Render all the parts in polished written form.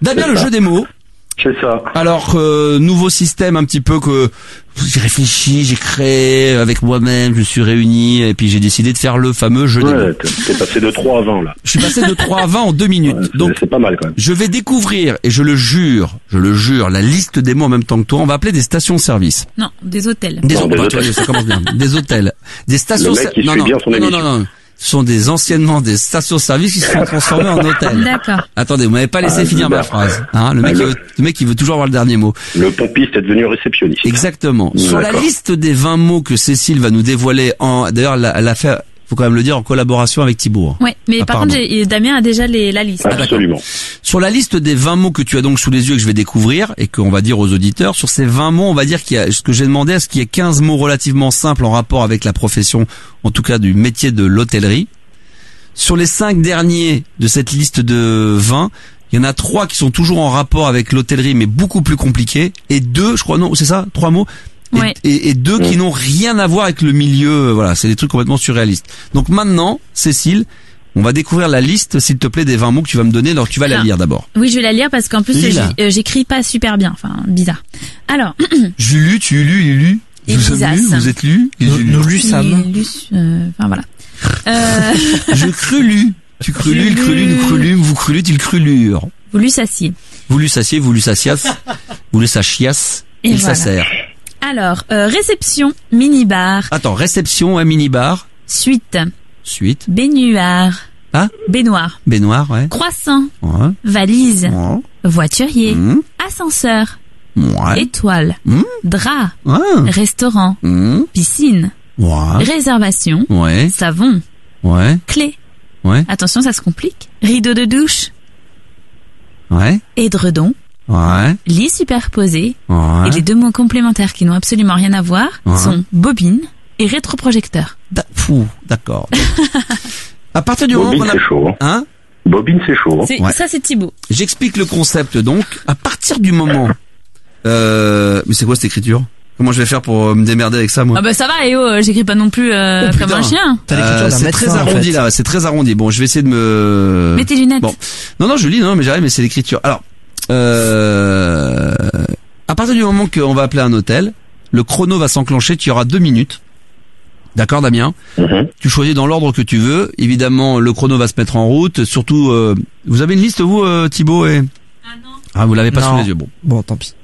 Damien, le jeu des mots. C'est ça. Alors, nouveau système un petit peu que j'ai réfléchi, j'ai créé avec moi-même, je me suis réuni et puis j'ai décidé de faire le fameux jeu des mots. T'es passé de 3 à 20 là. Je suis passé de 3 à 20 en 2 minutes. Ouais, donc c'est pas mal quand même. Je vais découvrir, et je le jure, la liste des mots en même temps que toi. On va appeler des stations-service. Non, des hôtels. Des hôtels, ça commence bien. Des hôtels. Des stations... Le mec qui suit bien son émission. Non. Ce sont anciennement des stations-service qui se sont transformées en hôtels. D'accord. Attendez, vous m'avez pas laissé finir ma phrase. Hein, le mec, il veut toujours avoir le dernier mot. Le pompiste est devenu réceptionniste. Exactement. Sur la liste des 20 mots que Cécile va nous dévoiler d'ailleurs, elle a fait, faut quand même le dire, en collaboration avec Thibaut. Oui, mais par contre, Damien a déjà la liste. Absolument. Sur la liste des 20 mots que tu as donc sous les yeux et que je vais découvrir et qu'on va dire aux auditeurs, sur ces 20 mots, on va dire qu'il y a, ce que j'ai demandé, est-ce qu'il y a 15 mots relativement simples en rapport avec la profession, en tout cas du métier de l'hôtellerie. Sur les 5 derniers de cette liste de 20, il y en a 3 qui sont toujours en rapport avec l'hôtellerie, mais beaucoup plus compliqués, et 2, je crois, non, c'est ça, 3 mots, ouais. et 2 qui n'ont rien à voir avec le milieu, voilà, c'est des trucs complètement surréalistes. Donc maintenant, Cécile, on va découvrir la liste, s'il te plaît, des 20 mots que tu vas me donner, alors tu vas la lire d'abord. Oui, je vais la lire parce qu'en plus, j'écris pas super bien, enfin, bizarre. Alors. J'ai lu, tu lu, il lu. Vous êtes lu, nous lussâmes. Enfin, voilà. Je crus-lu. Tu crus-lu, il crus-lu, nous crus-lu, vous crus-lu, il crus-lure. Vous l'ussassiez. Vous l'ussassiez, vous l'ussassias, vous l'ussachias, il s'assère. Alors, réception, minibar. Attends, réception, minibar. Suite. Baignoire. Hein? Baignoire. Baignoire, ouais. Croissant. Ouais. Valise. Ouais. Voiturier. Ascenseur. Ouais. Étoile. Drap. Ouais. Restaurant. Piscine. Ouais. Réservation. Ouais. Savon. Ouais. Clé. Ouais. Attention, ça se complique. Rideau de douche. Ouais. Édredon. Ouais. Lit superposé. Ouais. Et les 2 mots complémentaires qui n'ont absolument rien à voir sont bobine et rétroprojecteur. D'accord. À partir du moment qu'on a... c'est chaud. Hein? Bobine, c'est chaud. Ouais. Ça, c'est Thibaut. J'explique le concept, donc. À partir du moment... mais c'est quoi cette écriture? Comment je vais faire pour me démerder avec ça, moi? Ah bah ça va, j'écris pas non plus comme un chien. C'est très arrondi, là, c'est très arrondi. Bon, je vais essayer de me... Mets tes lunettes. Bon. Non, je lis, mais j'arrive, mais c'est l'écriture. Alors, à partir du moment qu'on va appeler un hôtel, le chrono va s'enclencher, tu auras 2 minutes. D'accord, Damien? Tu choisis dans l'ordre que tu veux. Évidemment, le chrono va se mettre en route. Surtout, vous avez une liste, vous, Thibaut et... Ah non. Ah, vous l'avez pas sous les yeux. Bon, tant pis.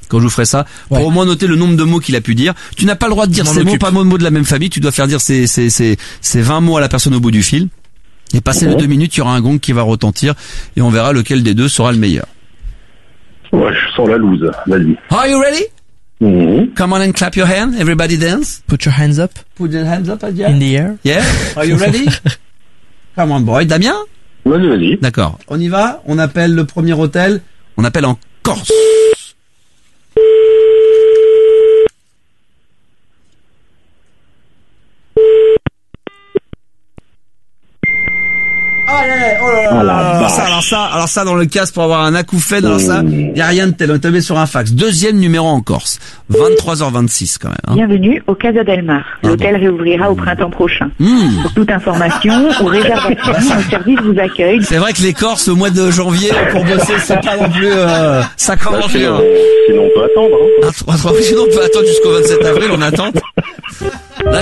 Quand je vous ferai ça, pour au moins noter le nombre de mots qu'il a pu dire. Tu n'as pas le droit de dire ces mots, pas de mots de la même famille. Tu dois faire dire ces 20 mots à la personne au bout du fil. Et passer les 2 minutes, il y aura un gong qui va retentir et on verra lequel des deux sera le meilleur. Ouais, je sens la loose. Vas-y. Are you ready? Come on and clap your hand. Everybody dance. Put your hands up. Put your hands up, in the air. Yeah. Are you ready? Come on, boy. Damien? Vas-y. D'accord. On y va. On appelle le premier hôtel. On appelle en Corse. Alors ça, dans le casque pour avoir un acouphène, alors ça, y a rien de tel. On est tombé sur un fax. 2e numéro en Corse. 23h26 quand même. Hein. Bienvenue au Casa del Mar. L'hôtel réouvrira au printemps prochain. Pour toute information ou réservation, nos services vous accueillent. C'est vrai que les Corses au mois de janvier pour bosser, c'est pas non plus ça commence bien. Sinon on peut attendre. Hein. Sinon on peut attendre jusqu'au 27 avril. On attend. Là,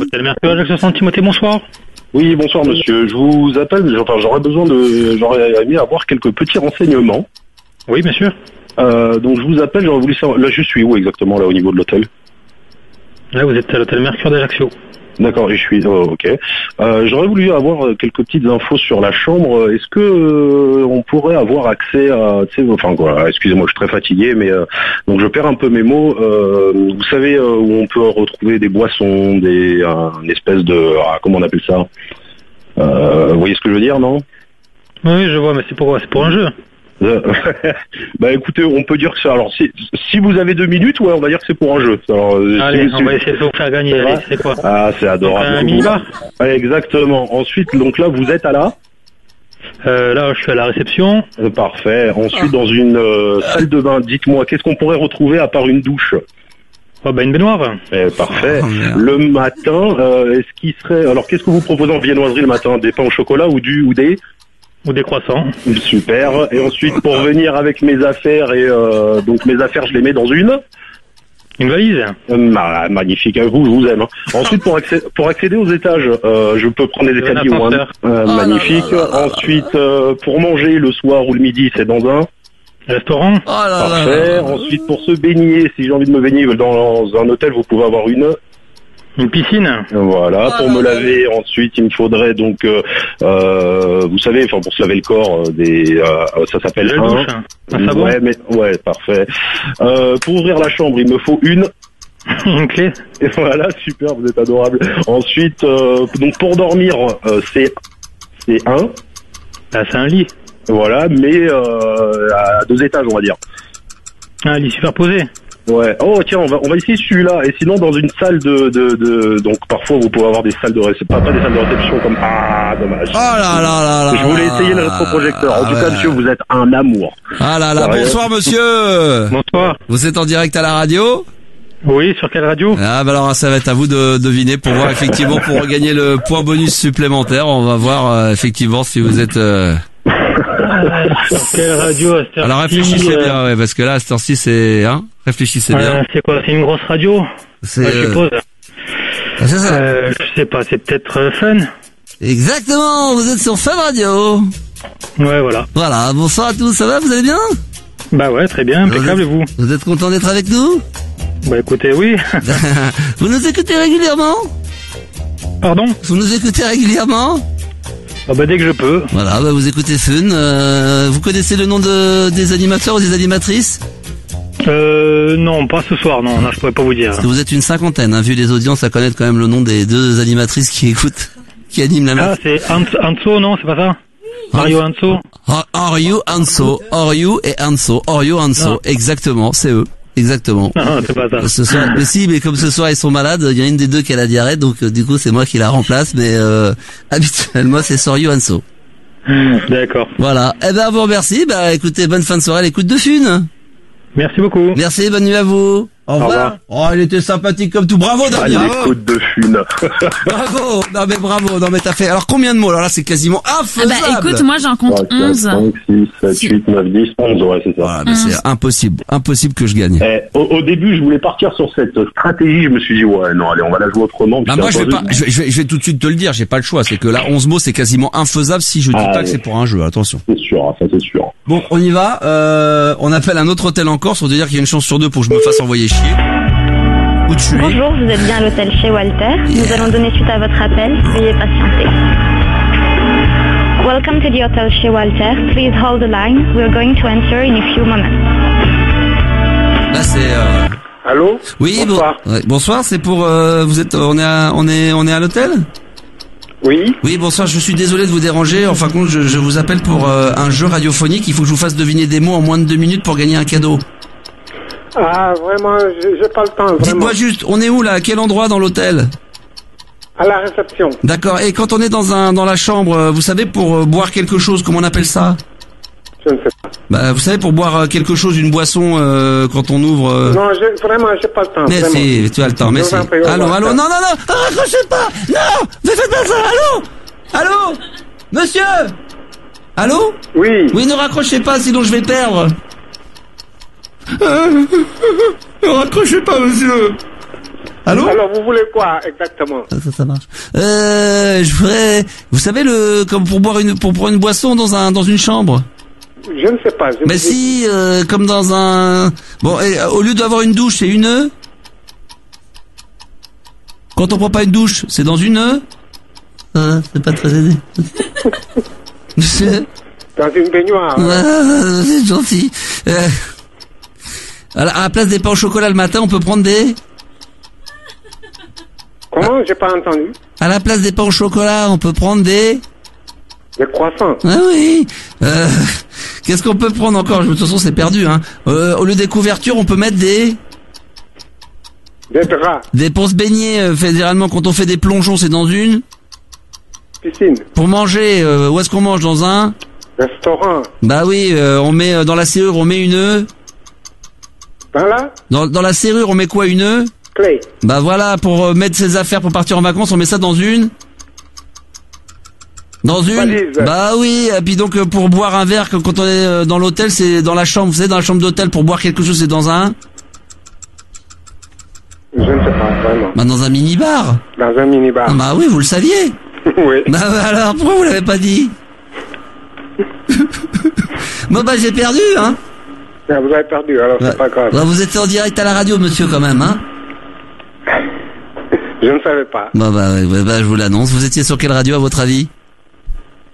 Hôtel Mercure, Jacques Timothée, bonsoir. Oui, bonsoir monsieur. Je vous appelle, j'aurais aimé avoir quelques petits renseignements. Oui, bien sûr. Donc je vous appelle, j'aurais voulu savoir, là je suis où exactement, là au niveau de l'hôtel? Là vous êtes à l'hôtel Mercure d'Ajaccio. D'accord, et je suis, ok. J'aurais voulu avoir quelques petites infos sur la chambre. Est-ce que on pourrait avoir accès à, excusez-moi, je suis très fatigué, mais donc je perds un peu mes mots. Vous savez où on peut retrouver des boissons, une espèce de, comment on appelle ça? Vous voyez ce que je veux dire, non? Oui, je vois, mais c'est pour un jeu. Bah écoutez, on peut dire que ça. Alors si vous avez 2 minutes, ouais, on va dire que c'est pour un jeu. Alors, allez, on va essayer de vous faire gagner. Allez, c'est quoi? Ah, c'est adorable. Un minibar. Ouais, exactement. Ensuite, donc là, vous êtes à la. Là, je suis à la réception. Parfait. Ensuite, dans une salle de bain, dites-moi, qu'est-ce qu'on pourrait retrouver à part une douche? Oh bah une baignoire. Parfait. Le matin, est-ce qu'il serait... Alors qu'est-ce que vous proposez en viennoiserie le matin? Des pains au chocolat ou des croissants. Super. Et ensuite, pour venir avec mes affaires, donc mes affaires, je les mets dans une valise. Magnifique, vous, je vous aime. Ensuite, pour accéder aux étages, je peux prendre les escaliers ou un. Magnifique. Ensuite, pour manger le soir ou le midi, c'est dans un restaurant. Parfait. Ensuite, pour se baigner, si j'ai envie de me baigner dans un hôtel, vous pouvez avoir une piscine. Voilà, pour me laver, ensuite il me faudrait donc, vous savez, enfin pour se laver le corps, ça s'appelle un savon. Ouais, parfait. Pour ouvrir la chambre, il me faut une clé. Et voilà, super, vous êtes adorable. Ensuite, donc pour dormir, c'est un. Ah, c'est un lit. Voilà, mais à 2 étages, on va dire. Un lit superposé. Ouais. Oh tiens, on va essayer celui-là. Et sinon dans une salle donc parfois vous pouvez avoir des salles de réception, pas des salles de réception comme dommage. Oh là. Je voulais essayer le rétroprojecteur. En tout cas, monsieur, vous êtes un amour. Ah là là. Bonsoir monsieur. Bonsoir. Vous êtes en direct à la radio? Oui, sur quelle radio? Ah bah alors ça va être à vous de deviner pour voir effectivement pour regagner le point bonus supplémentaire. On va voir effectivement si vous êtes sur quelle radio à cette heure-ci? Alors réfléchissez bien, ouais, parce que là à cette heure-ci c'est réfléchissez bien. C'est quoi? C'est une grosse radio? C'est je suppose. C'est ça. Je sais pas, c'est peut-être Fun. Exactement, vous êtes sur Fun Radio. Ouais, voilà. Voilà, bonsoir à tous, ça va, vous allez bien? Bah ouais, très bien, impeccable, et vous? Vous êtes content d'être avec nous? Bah écoutez, oui. Vous nous écoutez régulièrement? Pardon? Vous nous écoutez régulièrement? Ah bah dès que je peux. Voilà, bah vous écoutez Fun. Vous connaissez le nom des animateurs ou des animatrices? Non, pas ce soir, non, là je pourrais pas vous dire. Parce que vous êtes une cinquantaine, vu les audiences à connaître quand même le nom des 2 animatrices qui écoutent, qui animent la Ah, c'est Anso, non, c'est pas ça? Mario Anso? Oryu et Anso. Oryu Anso, exactement, c'est eux. Exactement. Non, c'est pas ça. Ce soir, mais si, mais comme ce soir ils sont malades, il y a une des 2 qui a la diarrhée, donc du coup c'est moi qui la remplace, mais habituellement c'est Soryu Anso. D'accord. Voilà. Eh ben, vous remercie. Bah, écoutez, bonne fin de soirée à l'écoute de Fun. Merci beaucoup. Merci, bonne nuit à vous. Au revoir. Oh, il était sympathique comme tout. Bravo, Damien. Ah, l'écoute de Fun. Bravo. Non, mais t'as fait. Alors, combien de mots? Alors là, c'est quasiment infaisable. Bah, écoute, moi, j'en compte 11. 5, 6, 7, 8, 9, 10, 11, ouais, c'est ça. Voilà, mais c'est impossible. Impossible que je gagne. Au début, je voulais partir sur cette stratégie. Je me suis dit, ouais, non, allez, on va la jouer autrement. Bah, moi, je vais tout de suite te le dire. J'ai pas le choix. C'est que là, 11 mots, c'est quasiment infaisable si je dis pas que c'est pour un jeu. Attention. C'est sûr, ça, c'est sûr. Bon, on y va. On appelle un autre hôtel en Corse pour te dire qu'il y a une chance sur 2 pour que je me fasse envoyer chier. Bonjour, vous êtes bien à l'hôtel chez Walter. Nous allons donner suite à votre appel. Veuillez patienter. Welcome to the hotel chez Walter. Please hold the line. We're going to answer in a few moments. Là, c'est. Allô? Oui, bonsoir. Bonsoir. C'est pour. Vous êtes. On est à l'hôtel? Oui. Oui, bonsoir. Je suis désolé de vous déranger. En fin de compte, je vous appelle pour un jeu radiophonique. Il faut que je vous fasse deviner des mots en moins de 2 minutes pour gagner un cadeau. Ah, vraiment, j'ai pas le temps, vraiment. Dites-moi juste, on est où là? À quel endroit dans l'hôtel? À la réception. D'accord. Et quand on est dans la chambre, vous savez, pour boire quelque chose, comment on appelle ça? Je ne sais pas. Bah, vous savez, pour boire quelque chose, une boisson, quand on ouvre... Non, vraiment, j'ai pas le temps. Mais vraiment. si, tu as le temps, mais si. Allô, non, raccrochez pas! Non! Ne faites pas ça! Allô? Monsieur? Allô? Oui. Oui, ne raccrochez pas, sinon je vais perdre. Ne raccrochez pas, monsieur. Allô? Alors, vous voulez quoi, exactement? Ça marche. Je voudrais, vous savez, comme pour boire une boisson dans une chambre. Je ne sais pas. Mais si, comme dans un, bon, au lieu d'avoir une douche, c'est une. Quand on prend pas une douche, c'est dans une. C'est pas très aidé. Dans une baignoire. C'est gentil. À la place des pains au chocolat le matin, on peut prendre des... Comment? J'ai pas entendu. À la place des pains au chocolat, on peut prendre des... Des croissants. Ah oui. Qu'est-ce qu'on peut prendre encore? De toute façon, c'est perdu, hein. Au lieu des couvertures, on peut mettre des... Des draps. Des pour se baigner, généralement, quand on fait des plongeons, c'est dans une... Piscine. Pour manger, où est-ce qu'on mange? Dans un... Restaurant. Bah oui, on met dans la serrure, on met une... Dans la serrure, on met quoi, une clé. Bah voilà, pour mettre ses affaires pour partir en vacances, on met ça dans une valise. Bah oui, et puis donc pour boire un verre quand on est dans l'hôtel, c'est dans la chambre, vous savez, dans la chambre d'hôtel, pour boire quelque chose, c'est dans un Je ne sais pas, vraiment. Bah dans un mini-bar. Dans un mini-bar. Bah oui, vous le saviez. Oui. Bah alors, pourquoi vous l'avez pas dit? Bon bah j'ai perdu, hein. Ah, vous avez perdu, alors c'est pas grave. Bah, vous êtes en direct à la radio, monsieur, quand même, hein. Je ne savais pas. Bah je vous l'annonce. Vous étiez sur quelle radio, à votre avis?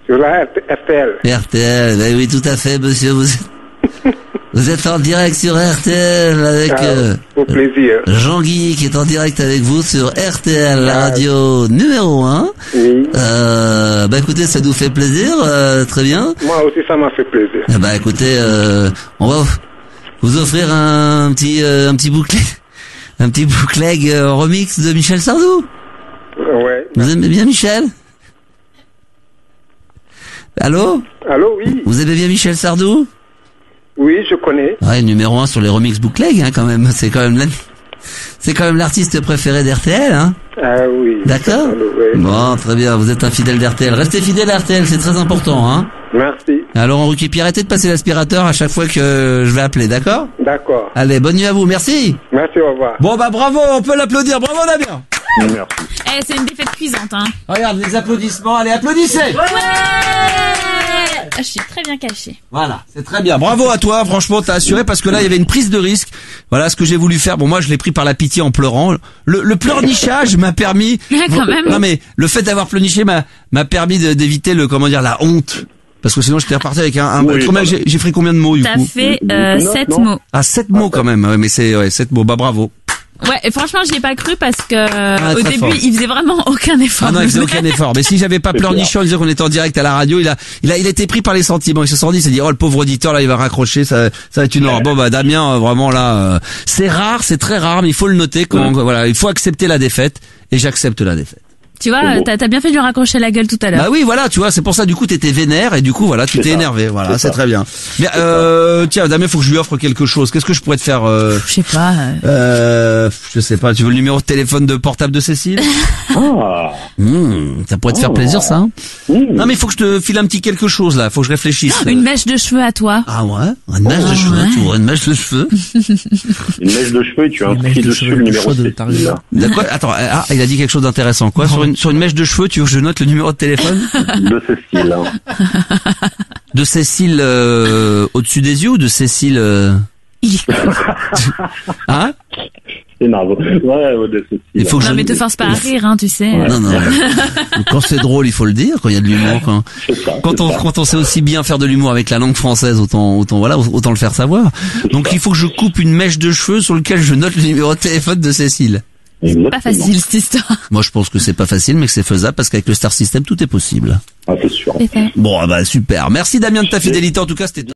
Sur la RTL. RTL, bah oui, tout à fait, monsieur. Vous êtes en direct sur RTL avec au plaisir. Jean-Guy qui est en direct avec vous sur RTL, la radio numéro 1. Oui. Bah écoutez, ça nous fait plaisir, très bien. Moi aussi, ça m'a fait plaisir. Bah écoutez, on va vous offrir un petit bouclet, remix de Michel Sardou. Ouais. Vous aimez bien Michel? Allô, oui. Vous aimez bien Michel Sardou? Oui, je connais. Ouais, numéro 1 sur les remix bootleg, hein, quand même. C'est quand même l'artiste préféré d'RTL, hein. Ah oui. D'accord? Oui. Bon, très bien. Vous êtes un fidèle d'RTL. Restez fidèle à RTL, c'est très important, hein. Merci. Alors, Ruquier, puis arrêtez de passer l'aspirateur à chaque fois que je vais appeler, d'accord? D'accord. Allez, bonne nuit à vous. Merci. Merci, au revoir. Bon, bah, bravo. On peut l'applaudir. Bravo, Damien. Merci. C'est une défaite cuisante, hein. Regarde, les applaudissements. Allez, applaudissez. Je suis très bien cachée. Voilà, c'est très bien. Bravo à toi, franchement, t'as assuré parce que là, il y avait une prise de risque. Voilà ce que j'ai voulu faire. Bon, moi, je l'ai pris par la pitié en pleurant. Le pleurnichage m'a permis. Quand même. Non, mais le fait d'avoir pleurniché m'a permis d'éviter la honte. Parce que sinon, j'étais reparti avec un oui, j'ai fait combien de mots, du coup? T'as fait 7 mots. Ah, 7 mots quand même. Ouais, mais c'est 7 mots. Bah, bravo. Ouais, et franchement, j'y ai pas cru parce que au très début, fort. il faisait vraiment aucun effort. Ah non, il faisait aucun effort. Mais si j'avais pas pleurniché en disant qu'on était en direct à la radio, il a été pris par les sentiments. Il se sont dit, il s'est dit, oh, le pauvre auditeur, là, il va raccrocher, ça va être une horreur. Bon, bah, Damien, vraiment, là, c'est rare, c'est très rare, mais il faut le noter voilà, il faut accepter la défaite. Et j'accepte la défaite. Tu vois, t'as bien fait de lui raccrocher la gueule tout à l'heure. Bah oui, voilà, tu vois, c'est pour ça, du coup, t'étais vénère, et du coup, voilà, tu t'es énervé. Voilà, c'est très bien. Mais, tiens, Damien, faut que je lui offre quelque chose. Qu'est-ce que je pourrais te faire, Je sais pas. je sais pas, tu veux le numéro de téléphone de portable de Cécile? Ça pourrait te faire plaisir, ça, hein? Non, mais il faut que je te file un petit quelque chose, là. Faut que je réfléchisse. Une mèche de cheveux à toi. Ah ouais? Une mèche de cheveux, tu vois, une mèche de cheveux. Une mèche de cheveux et tu as inscrit dessus le numéro de Cécile. D'accord, attends, il a dit quelque chose d'intéressant. Quoi? Sur une mèche de cheveux, tu veux que je note le numéro de téléphone? De Cécile. De Cécile, au-dessus des yeux ou de Cécile, Il est con. Hein? C'est énervant. Ouais, de Cécile. Il faut que Non, mais te force pas à rire, hein, tu sais. Non. Quand c'est drôle, il faut le dire, quand il y a de l'humour, quand on sait aussi bien faire de l'humour avec la langue française, autant le faire savoir. Donc il faut que je coupe une mèche de cheveux sur lequel je note le numéro de téléphone de Cécile. Exactement. Pas facile, cette histoire. Moi, je pense que c'est pas facile, mais que c'est faisable parce qu'avec le Star System, tout est possible. Ah, c'est sûr. C'est fait. Bon, bah, super. Merci Damien de ta fidélité. En tout cas, c'était